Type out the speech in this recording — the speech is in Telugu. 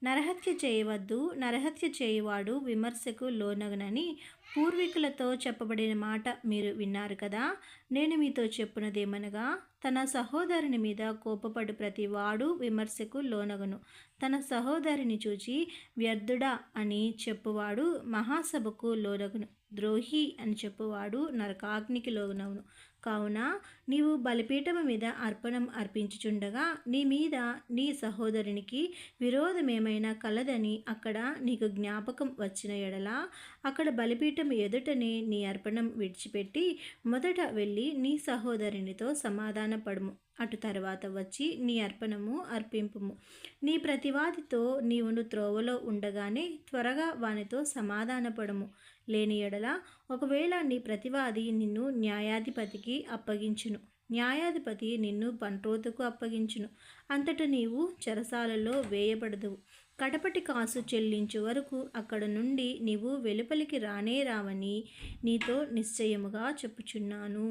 నరహత్య చేయవద్దు, నరహత్య చేయువాడు విమర్శకు లోనగునని పూర్వీకులతో చెప్పబడిన మాట మీరు విన్నారు కదా. నేను మీతో చెప్పునదేమనగా, తన సహోదరుని మీద కోపపడు ప్రతి వాడు విమర్శకు లోనగును. తన సహోదరిని చూచి వ్యర్థుడా అని చెప్పువాడు మహాసభకు లోనగును. ద్రోహి అని చెప్పువాడు నరకాగ్నికి లోనగును. కావున నీవు బలిపీఠము మీద అర్పణం అర్పించుచుండగా నీ మీద నీ సహోదరునికి విరోధమేమైనా కలదని అక్కడ నీకు జ్ఞాపకం వచ్చిన ఎడల, అక్కడ బలిపీఠం ఎదుటనే నీ అర్పణం విడిచిపెట్టి మొదట వెళ్ళి నీ సహోదరునితో సమాధానపడుము. అటు తర్వాత వచ్చి నీ అర్పణము అర్పింపుము. నీ ప్రతివాదితో నీవును త్రోవలో ఉండగానే త్వరగా వానితో సమాధానపడము. లేని ఎడల ఒకవేళ నీ ప్రతివాది నిన్ను న్యాయాధిపతికి అప్పగించును, న్యాయాధిపతి నిన్ను పంట్రోతుకు అప్పగించును. అంతట నీవు చెరసాలలో వేయబడదువు. కడపటి కాసు చెల్లించు వరకు అక్కడ నుండి నీవు వెలుపలికి రానే రావని నీతో నిశ్చయముగా చెప్పుచున్నాను.